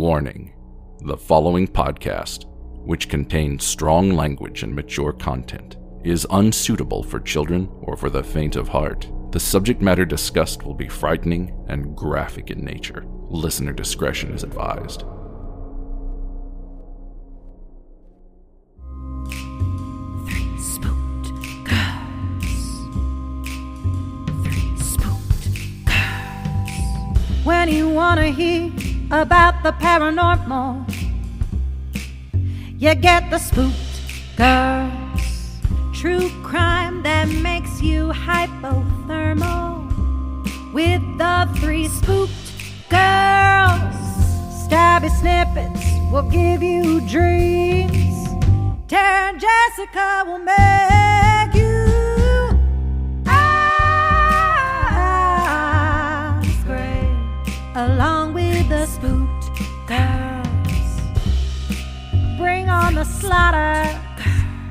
Warning: the following podcast, which contains strong language and mature content, is unsuitable for children or for the faint of heart. The subject matter discussed will be frightening and graphic in nature. Listener discretion is advised. When you wanna hear about the paranormal, you get the Spooked Girls. True crime that makes you hypothermal. With the three Spooked Girls, stabby snippets will give you dreams. Tara and Jessica will make you along with the Spooked Girls. Bring on the slaughter,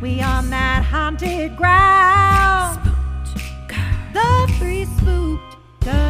we on that haunted ground. Spooked Girls. The three Spooked Girls.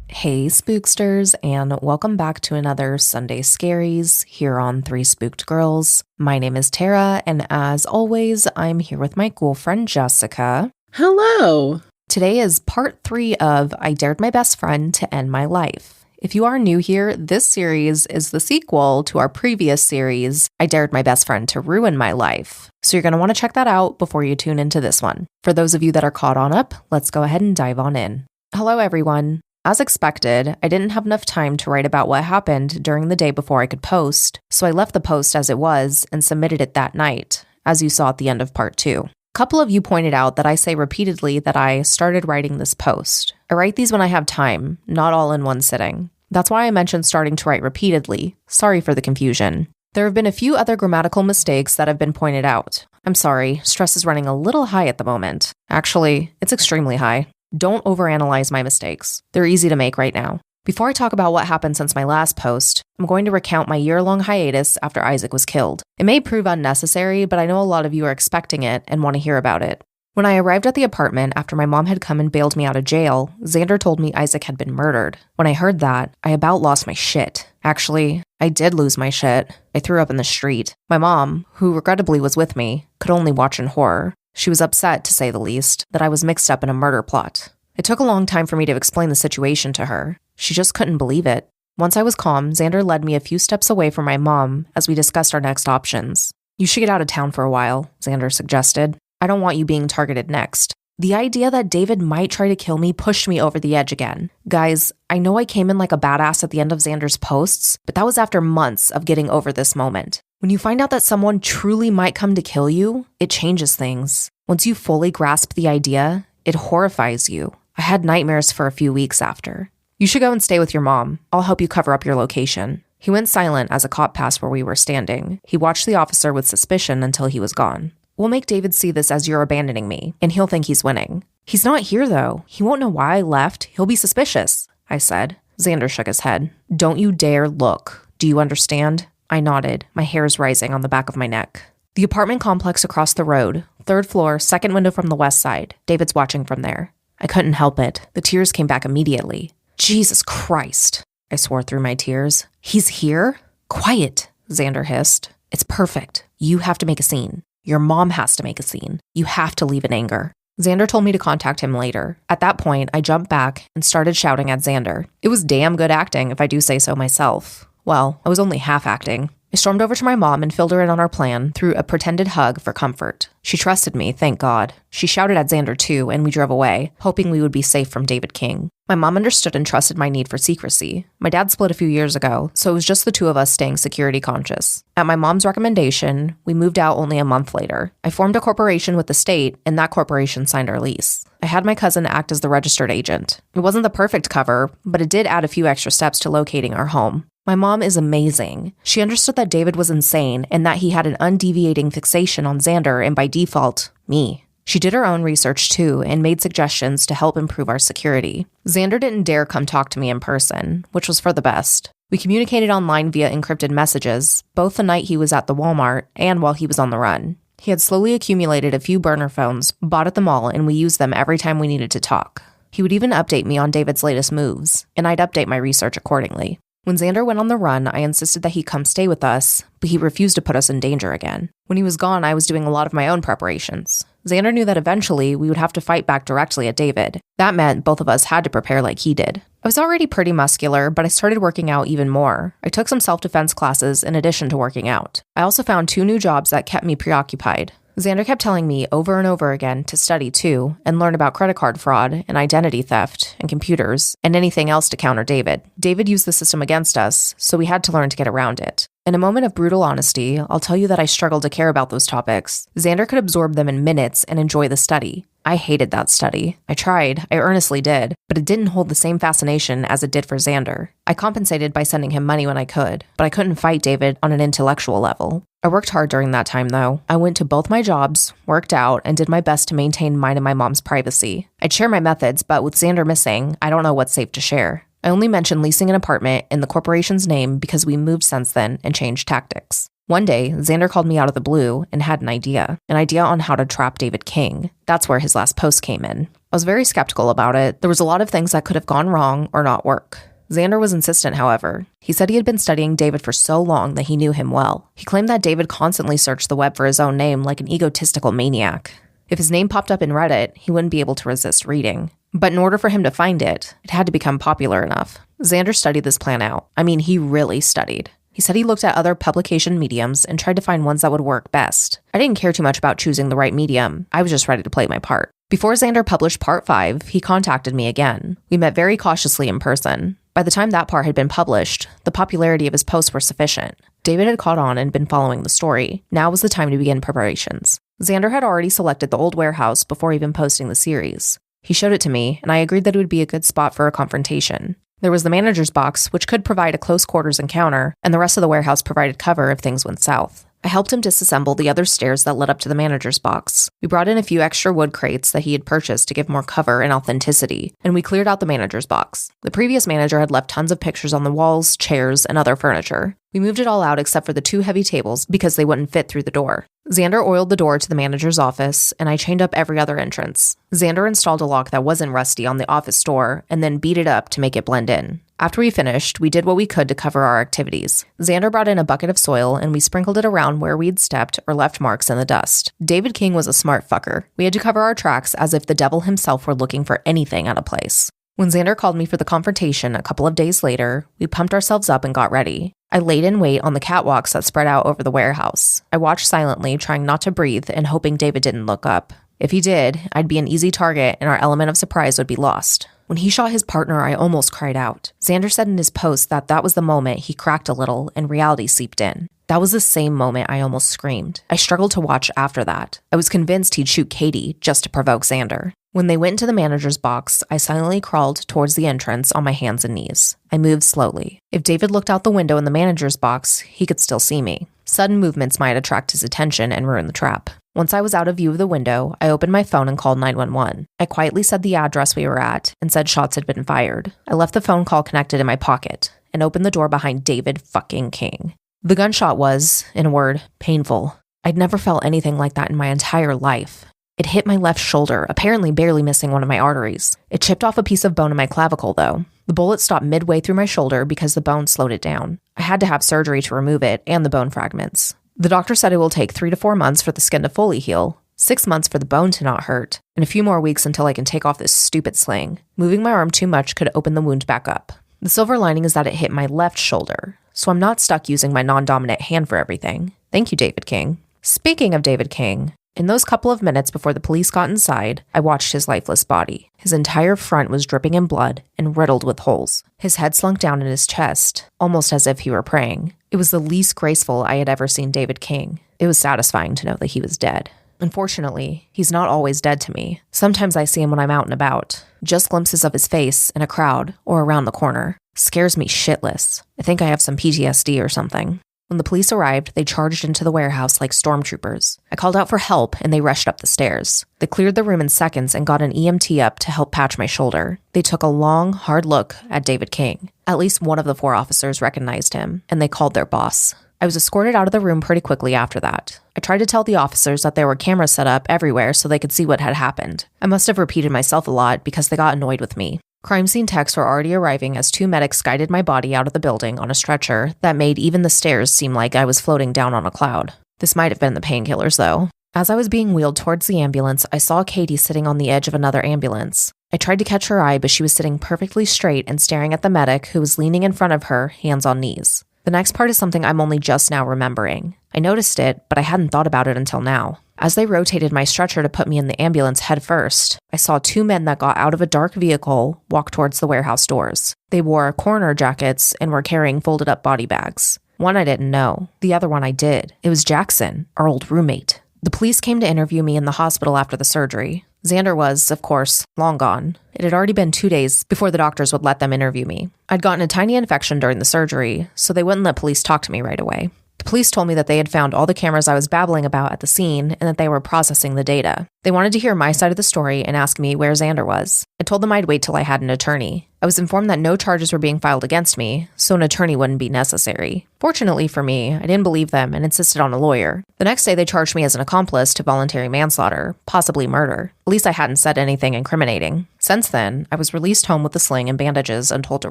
Hey Spooksters, and welcome back to another Sunday Scaries here on Three Spooked Girls. My name is Tara, and as always, I'm here with my cool friend Jessica. Hello! Today is part 3 of I Dared My Best Friend to End My Life. If you are new here, this series is the sequel to our previous series, I Dared My Best Friend to Ruin My Life. So you're going to want to check that out before you tune into this one. For those of you that are caught on up, let's go ahead and dive on in. Hello everyone. As expected, I didn't have enough time to write about what happened during the day before I could post, so I left the post as it was and submitted it that night, as you saw at the end of part 2. A couple of you pointed out that I say repeatedly that I started writing this post. I write these when I have time, not all in one sitting. That's why I mentioned starting to write repeatedly. Sorry for the confusion. There have been a few other grammatical mistakes that have been pointed out. I'm sorry, stress is running a little high at the moment. Actually, it's extremely high. Don't overanalyze my mistakes. They're easy to make right now. Before I talk about what happened since my last post, I'm going to recount my year-long hiatus after Isaac was killed. It may prove unnecessary, but I know a lot of you are expecting it and want to hear about it. When I arrived at the apartment after my mom had come and bailed me out of jail, Xander told me Isaac had been murdered. When I heard that, I about lost my shit. Actually, I did lose my shit. I threw up in the street. My mom, who regrettably was with me, could only watch in horror. She was upset, to say the least, that I was mixed up in a murder plot. It took a long time for me to explain the situation to her. She just couldn't believe it. Once I was calm, Xander led me a few steps away from my mom as we discussed our next options. You should get out of town for a while, Xander suggested. I don't want you being targeted next. The idea that David might try to kill me pushed me over the edge again. Guys, I know I came in like a badass at the end of Xander's posts, but that was after months of getting over this moment. When you find out that someone truly might come to kill you, it changes things. Once you fully grasp the idea, it horrifies you. I had nightmares for a few weeks after. You should go and stay with your mom. I'll help you cover up your location. He went silent as a cop passed where we were standing. He watched the officer with suspicion until he was gone. We'll make David see this as you're abandoning me, and he'll think he's winning. He's not here, though. He won't know why I left. He'll be suspicious, I said. Xander shook his head. Don't you dare look. Do you understand? I nodded, my hairs rising on the back of my neck. The apartment complex across the road, 3rd floor, 2nd window from the west side. David's watching from there. I couldn't help it. The tears came back immediately. Jesus Christ, I swore through my tears. He's here? Quiet, Xander hissed. It's perfect. You have to make a scene. Your mom has to make a scene. You have to leave in anger. Xander told me to contact him later. At that point, I jumped back and started shouting at Xander. It was damn good acting, if I do say so myself. Well, I was only half acting. I stormed over to my mom and filled her in on our plan through a pretended hug for comfort. She trusted me, thank God. She shouted at Xander too, and we drove away, hoping we would be safe from David King. My mom understood and trusted my need for secrecy. My dad split a few years ago, so it was just the two of us staying security conscious. At my mom's recommendation, we moved out only a month later. I formed a corporation with the state, and that corporation signed our lease. I had my cousin act as the registered agent. It wasn't the perfect cover, but it did add a few extra steps to locating our home. My mom is amazing. She understood that David was insane and that he had an undeviating fixation on Xander and by default, me. She did her own research too and made suggestions to help improve our security. Xander didn't dare come talk to me in person, which was for the best. We communicated online via encrypted messages, both the night he was at the Walmart and while he was on the run. He had slowly accumulated a few burner phones, bought at the mall, and we used them every time we needed to talk. He would even update me on David's latest moves, and I'd update my research accordingly. When Xander went on the run, I insisted that he come stay with us, but he refused to put us in danger again. When he was gone, I was doing a lot of my own preparations. Xander knew that eventually we would have to fight back directly at David. That meant both of us had to prepare like he did. I was already pretty muscular, but I started working out even more. I took some self-defense classes in addition to working out. I also found 2 new jobs that kept me preoccupied. Xander kept telling me over and over again to study too, and learn about credit card fraud and identity theft and computers and anything else to counter David. David used the system against us, so we had to learn to get around it. In a moment of brutal honesty, I'll tell you that I struggled to care about those topics. Xander could absorb them in minutes and enjoy the study. I hated that study. I tried, I earnestly did, but it didn't hold the same fascination as it did for Xander. I compensated by sending him money when I could, but I couldn't fight David on an intellectual level. I worked hard during that time, though. I went to both my jobs, worked out, and did my best to maintain mine and my mom's privacy. I'd share my methods, but with Xander missing, I don't know what's safe to share. I only mentioned leasing an apartment in the corporation's name because we moved since then and changed tactics. One day, Xander called me out of the blue and had an idea on how to trap David King. That's where his last post came in. I was very skeptical about it. There was a lot of things that could have gone wrong or not work. Xander was insistent, however. He said he had been studying David for so long that he knew him well. He claimed that David constantly searched the web for his own name like an egotistical maniac. If his name popped up in Reddit, he wouldn't be able to resist reading. But in order for him to find it, it had to become popular enough. Xander studied this plan out. I mean, he really studied. He said he looked at other publication mediums and tried to find ones that would work best. I didn't care too much about choosing the right medium. I was just ready to play my part. Before Xander published part 5, he contacted me again. We met very cautiously in person. By the time that part had been published, the popularity of his posts were sufficient. David had caught on and been following the story. Now was the time to begin preparations. Xander had already selected the old warehouse before even posting the series. He showed it to me, and I agreed that it would be a good spot for a confrontation. There was the manager's box, which could provide a close quarters encounter, and the rest of the warehouse provided cover if things went south. I helped him disassemble the other stairs that led up to the manager's box. We brought in a few extra wood crates that he had purchased to give more cover and authenticity, and we cleared out the manager's box. The previous manager had left tons of pictures on the walls, chairs, and other furniture. We moved it all out except for the 2 heavy tables because they wouldn't fit through the door. Xander oiled the door to the manager's office, and I chained up every other entrance. Xander installed a lock that wasn't rusty on the office door, and then beat it up to make it blend in. After we finished, we did what we could to cover our activities. Xander brought in a bucket of soil, and we sprinkled it around where we'd stepped or left marks in the dust. David King was a smart fucker. We had to cover our tracks as if the devil himself were looking for anything out of place. When Xander called me for the confrontation a couple of days later, we pumped ourselves up and got ready. I laid in wait on the catwalks that spread out over the warehouse. I watched silently, trying not to breathe and hoping David didn't look up. If he did, I'd be an easy target and our element of surprise would be lost. When he shot his partner, I almost cried out. Xander said in his post that was the moment he cracked a little and reality seeped in. That was the same moment I almost screamed. I struggled to watch after that. I was convinced he'd shoot Katie just to provoke Xander. When they went into the manager's box, I silently crawled towards the entrance on my hands and knees. I moved slowly. If David looked out the window in the manager's box, he could still see me. Sudden movements might attract his attention and ruin the trap. Once I was out of view of the window, I opened my phone and called 911. I quietly said the address we were at and said shots had been fired. I left the phone call connected in my pocket and opened the door behind David fucking King. The gunshot was, in a word, painful. I'd never felt anything like that in my entire life. It hit my left shoulder, apparently barely missing one of my arteries. It chipped off a piece of bone in my clavicle, though. The bullet stopped midway through my shoulder because the bone slowed it down. I had to have surgery to remove it and the bone fragments. The doctor said it will take 3 to 4 months for the skin to fully heal, 6 months for the bone to not hurt, and a few more weeks until I can take off this stupid sling. Moving my arm too much could open the wound back up. The silver lining is that it hit my left shoulder, so I'm not stuck using my non-dominant hand for everything. Thank you, David King. Speaking of David King, in those couple of minutes before the police got inside, I watched his lifeless body. His entire front was dripping in blood and riddled with holes. His head slunk down in his chest, almost as if he were praying. It was the least graceful I had ever seen David King. It was satisfying to know that he was dead. Unfortunately, he's not always dead to me. Sometimes I see him when I'm out and about. Just glimpses of his face in a crowd or around the corner. Scares me shitless. I think I have some PTSD or something. When the police arrived, they charged into the warehouse like stormtroopers. I called out for help, and they rushed up the stairs. They cleared the room in seconds and got an EMT up to help patch my shoulder. They took a long, hard look at David King. At least one of the 4 officers recognized him, and they called their boss. I was escorted out of the room pretty quickly after that. I tried to tell the officers that there were cameras set up everywhere so they could see what had happened. I must have repeated myself a lot because they got annoyed with me. Crime scene techs were already arriving as 2 medics guided my body out of the building on a stretcher that made even the stairs seem like I was floating down on a cloud. This might have been the painkillers, though. As I was being wheeled towards the ambulance, I saw Katie sitting on the edge of another ambulance. I tried to catch her eye, but she was sitting perfectly straight and staring at the medic who was leaning in front of her, hands on knees. The next part is something I'm only just now remembering. I noticed it, but I hadn't thought about it until now. As they rotated my stretcher to put me in the ambulance head first, I saw 2 men that got out of a dark vehicle walk towards the warehouse doors. They wore coroner jackets and were carrying folded up body bags. One I didn't know. The other one I did. It was Jackson, our old roommate. The police came to interview me in the hospital after the surgery. Xander was, of course, long gone. It had already been 2 days before the doctors would let them interview me. I'd gotten a tiny infection during the surgery, so they wouldn't let police talk to me right away. The police told me that they had found all the cameras I was babbling about at the scene and that they were processing the data. They wanted to hear my side of the story and ask me where Xander was. I told them I'd wait till I had an attorney. I was informed that no charges were being filed against me, so an attorney wouldn't be necessary. Fortunately for me, I didn't believe them and insisted on a lawyer. The next day they charged me as an accomplice to voluntary manslaughter, possibly murder. At least I hadn't said anything incriminating. Since then, I was released home with a sling and bandages and told to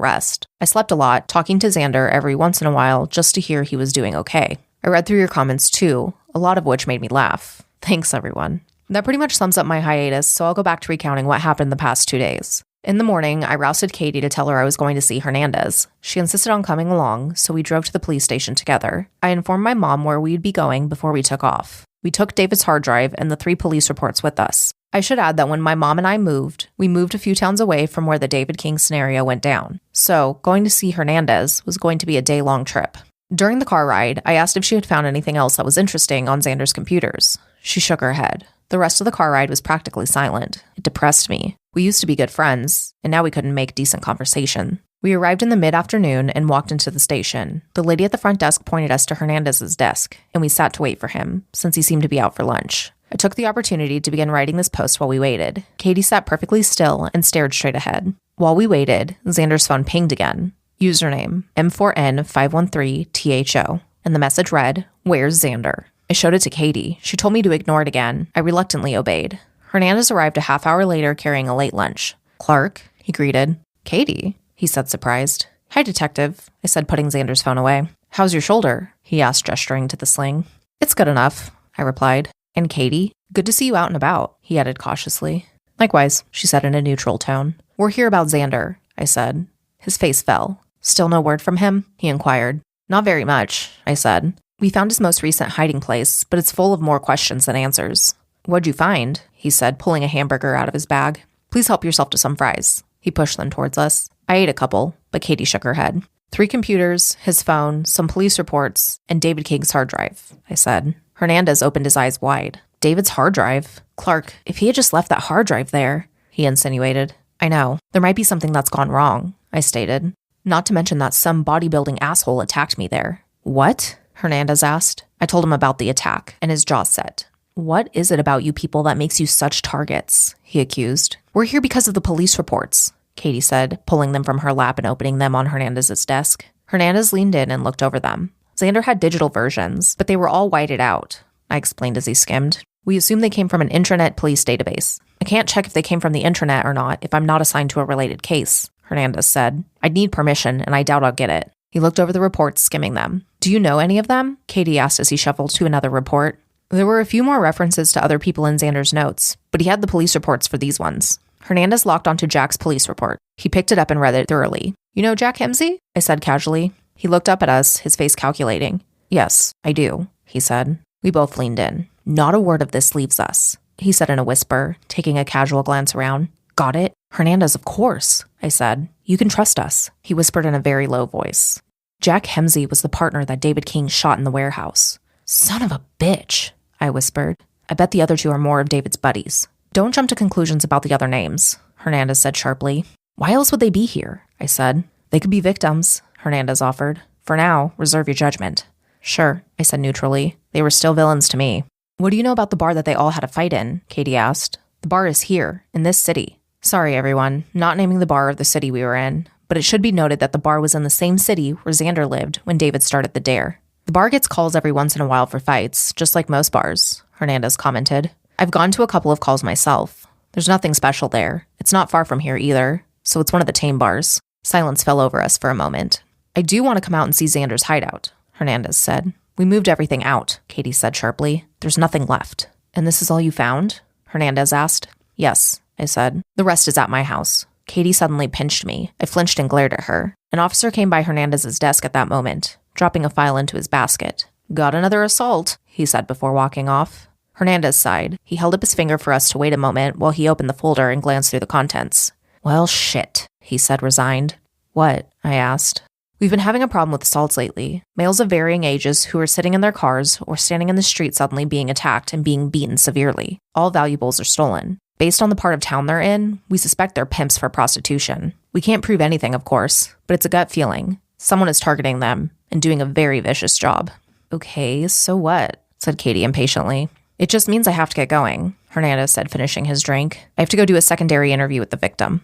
rest. I slept a lot, talking to Xander every once in a while just to hear he was doing okay. I read through your comments too, a lot of which made me laugh. Thanks, everyone. That pretty much sums up my hiatus, so I'll go back to recounting what happened the past 2 days. In the morning, I rousted Katie to tell her I was going to see Hernandez. She insisted on coming along, so we drove to the police station together. I informed my mom where we'd be going before we took off. We took David's hard drive and the 3 police reports with us. I should add that when my mom and I moved, we moved a few towns away from where the David King scenario went down. So, going to see Hernandez was going to be a day-long trip. During the car ride, I asked if she had found anything else that was interesting on Xander's computers. She shook her head. The rest of the car ride was practically silent. It depressed me. We used to be good friends, and now we couldn't make decent conversation. We arrived in the mid-afternoon and walked into the station. The lady at the front desk pointed us to Hernandez's desk, and we sat to wait for him, since he seemed to be out for lunch. I took the opportunity to begin writing this post while we waited. Katie sat perfectly still and stared straight ahead. While we waited, Xander's phone pinged again. Username, M4N513THO. And the message read, "Where's Xander?" I showed it to Katie. She told me to ignore it again. I reluctantly obeyed. Hernandez arrived a half hour later carrying a late lunch. "Clark," he greeted. "Katie," he said, surprised. "Hi, detective," I said, putting Xander's phone away. "How's your shoulder?" he asked, gesturing to the sling. "It's good enough," I replied. "And Katie? Good to see you out and about," he added cautiously. "Likewise," she said in a neutral tone. "We're here about Xander," I said. His face fell. "Still no word from him?" he inquired. "Not very much," I said. "We found his most recent hiding place, but it's full of more questions than answers." "What'd you find?" he said, pulling a hamburger out of his bag. "Please help yourself to some fries." He pushed them towards us. I ate a couple, but Katie shook her head. 3 computers, his phone, some police reports, and David King's hard drive, I said. Hernandez opened his eyes wide. "David's hard drive? Clark, if he had just left that hard drive there," he insinuated. "I know. There might be something that's gone wrong," I stated. "Not to mention that some bodybuilding asshole attacked me there." "What?" Hernandez asked. I told him about the attack, and his jaw set. "What is it about you people that makes you such targets?" he accused. "We're here because of the police reports," Katie said, pulling them from her lap and opening them on Hernandez's desk. Hernandez leaned in and looked over them. Xander had digital versions, but they were all whited out, I explained as he skimmed. "We assume they came from an intranet police database. I can't check if they came from the intranet or not if I'm not assigned to a related case," Hernandez said. "I'd need permission, and I doubt I'll get it." He looked over the reports, skimming them. "Do you know any of them?" Katie asked as he shuffled to another report. There were a few more references to other people in Xander's notes, but he had the police reports for these ones. Hernandez locked onto Jack's police report. He picked it up and read it thoroughly. "You know Jack Hemsey?" I said casually. He looked up at us, his face calculating. "Yes, I do," he said. We both leaned in. "Not a word of this leaves us," he said in a whisper, taking a casual glance around. "Got it?" "Hernandez, of course," I said. "You can trust us," he whispered in a very low voice. "Jack Hemsey was the partner that David King shot in the warehouse." "Son of a bitch," I whispered. "I bet the other 2 are more of David's buddies." "Don't jump to conclusions about the other names," Hernandez said sharply. "Why else would they be here?" I said. "They could be victims," Hernandez offered. "For now, reserve your judgment." "Sure," I said neutrally. "They were still villains to me." "What do you know about the bar that they all had a fight in?" Katie asked. "The bar is here, in this city." Sorry, everyone, not naming the bar or the city we were in, but it should be noted that the bar was in the same city where Xander lived when David started the dare. The bar gets calls every once in a while for fights, just like most bars, Hernandez commented. I've gone to a couple of calls myself. There's nothing special there. It's not far from here either, so it's one of the tame bars. Silence fell over us for a moment. I do want to come out and see Xander's hideout, Hernandez said. We moved everything out, Katie said sharply. There's nothing left. And this is all you found? Hernandez asked. Yes, I said. The rest is at my house. Katie suddenly pinched me. I flinched and glared at her. An officer came by Hernandez's desk at that moment, dropping a file into his basket. Got another assault, he said before walking off. Hernandez sighed. He held up his finger for us to wait a moment while he opened the folder and glanced through the contents. Well, shit, he said, resigned. What? I asked. We've been having a problem with assaults lately. Males of varying ages who are sitting in their cars or standing in the street suddenly being attacked and being beaten severely. All valuables are stolen. Based on the part of town they're in, we suspect they're pimps for prostitution. We can't prove anything, of course, but it's a gut feeling. Someone is targeting them and doing a very vicious job. Okay, so what? Said Katie impatiently. It just means I have to get going, Hernandez said, finishing his drink. I have to go do a secondary interview with the victim.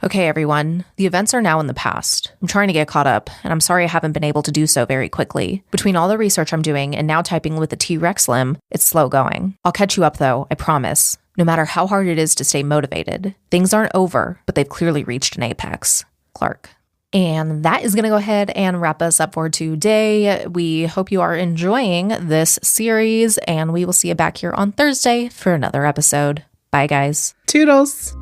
Okay, everyone. The events are now in the past. I'm trying to get caught up, and I'm sorry I haven't been able to do so very quickly. Between all the research I'm doing and now typing with the T-Rex limb, it's slow going. I'll catch you up, though, I promise. No matter how hard it is to stay motivated. Things aren't over, but they've clearly reached an apex. Clark. And that is going to go ahead and wrap us up for today. We hope you are enjoying this series, and we will see you back here on Thursday for another episode. Bye, guys. Toodles.